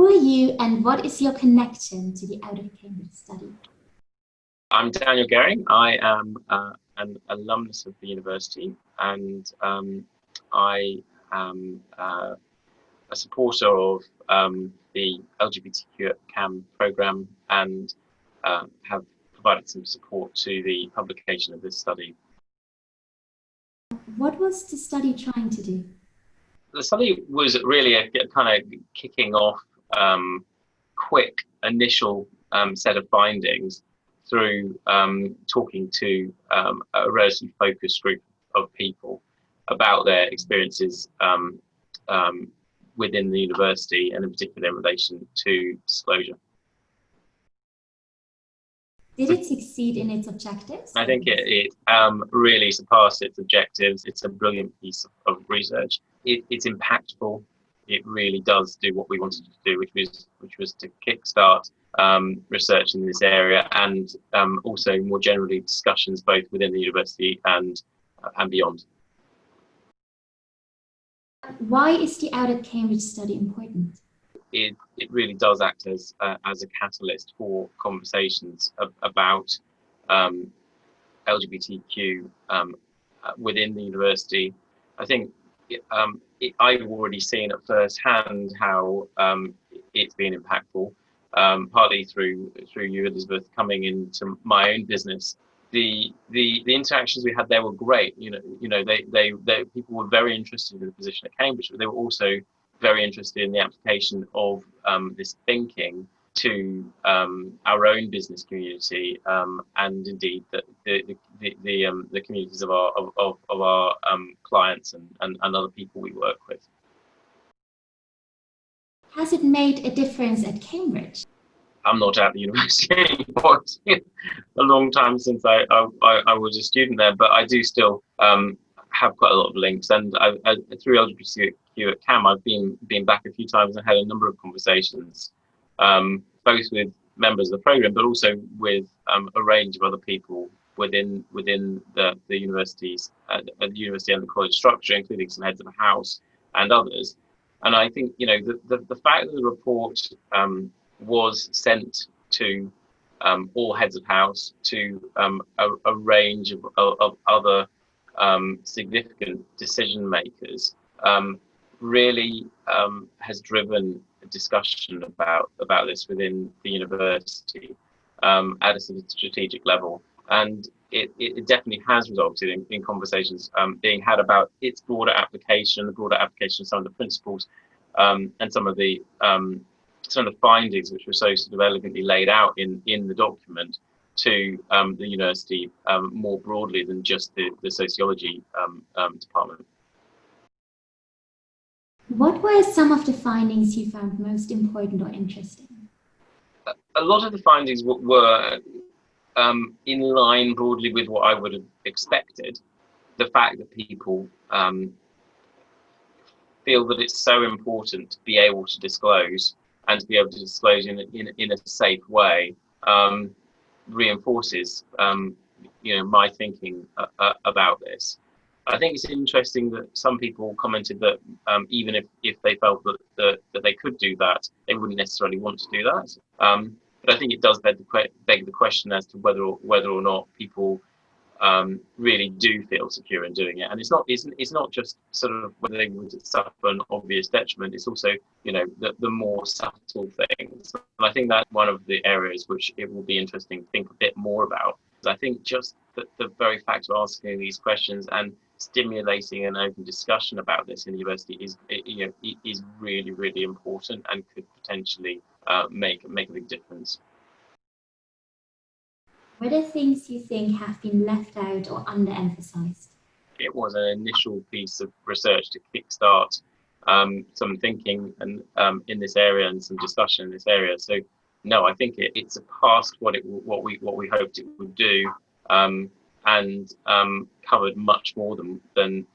Who are you and what is your connection to the Out of Cambridge study? I'm Daniel Gerring. I am an alumnus of the university, and I am a supporter of the LGBTQ program, and have provided some support to the publication of this study. What was the study trying to do? The study was really a kind of kicking off quick initial set of findings through talking to a relatively focused group of people about their experiences within the university, and in particular in relation to disclosure. Did it succeed in its objectives? I think it really surpassed its objectives. It's a brilliant piece of research. It's impactful. It really does do what we wanted to do, which was to kickstart research in this area, and also more generally discussions both within the university and beyond. Why is the Out of Cambridge study important? It really does act as a catalyst for conversations about LGBTQ within the university. I think I've already seen at first hand how it's been impactful, partly through you, Elisabeth, coming into my own business. The interactions we had there were great. They people were very interested in the position at Cambridge, but they were also very interested in the application of this thinking to our own business community, and indeed the communities of our clients and other people we work with. Has it made a difference at Cambridge? I'm not at the university anymore. It's been a long time since I was a student there, but I do still have quite a lot of links, and through LGBTQ at CAM, I've been back a few times and had a number of conversations, both with members of the program, but also with a range of other people within the universities, the university and the college structure, including some heads of the house and others. And I think the fact that the report was sent to all heads of house, to a range of other significant decision makers, really has driven a discussion about this within the university at a sort of strategic level, and it definitely has resulted in conversations being had about its broader application, of some of the principles, and some of the findings which were so sort of elegantly laid out in the document to the university more broadly than just the sociology department. What were some of the findings you found most important or interesting? A lot of the findings were in line broadly with what I would have expected. The fact that people feel that it's so important to be able to disclose, and to be able to disclose in a safe way, reinforces my thinking about this. I think it's interesting that some people commented that even if they felt that they could do that, they wouldn't necessarily want to do that. But I think it does beg the question as to whether or not people really do feel secure in doing it. And it's not just sort of whether they would suffer an obvious detriment. It's also the more subtle things. And I think that's one of the areas which it will be interesting to think a bit more about. I think just the very fact of asking these questions and stimulating an open discussion about this in the university is really, really important, and could potentially make a big difference. What are things you think have been left out or underemphasized? It was an initial piece of research to kickstart some thinking and in this area, and some discussion in this area. So no, I think it's past what we hoped it would do, and covered much more than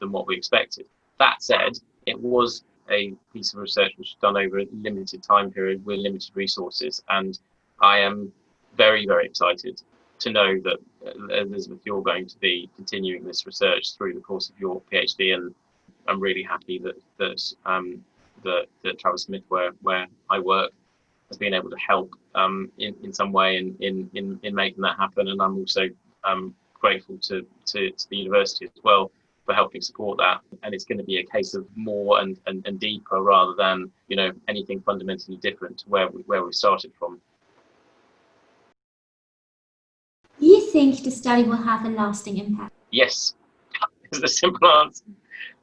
what we expected. That said, it was a piece of research which was done over a limited time period with limited resources, and I am very, very excited to know that, Elisabeth, you're going to be continuing this research through the course of your PhD, and I'm really happy that Travers Smith, where I work, has been able to help in some way in making that happen. And I'm also grateful to the university as well for helping support that. And it's going to be a case of more and deeper rather than, you know, anything fundamentally different to where we started from. Do you think the study will have a lasting impact? Yes, is the simple answer.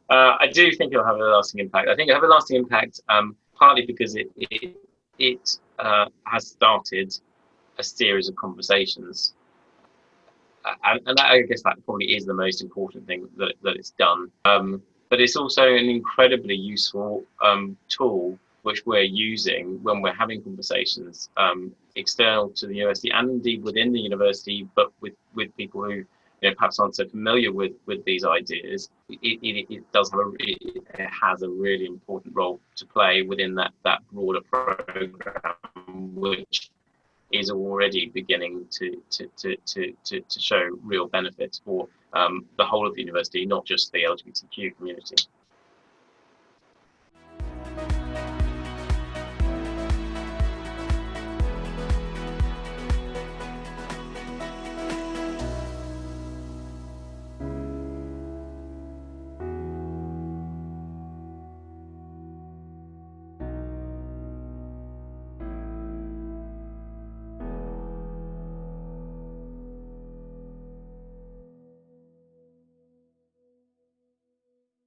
I do think it'll have a lasting impact. I think it'll have a lasting impact partly because it has started a series of conversations. And I guess that probably is the most important thing that it's done. But it's also an incredibly useful tool which we're using when we're having conversations external to the university and indeed within the university, but with people who, you know, perhaps aren't so familiar with these ideas. It has a really important role to play within that broader program, which is already beginning to show real benefits for the whole of the university, not just the LGBTQ community.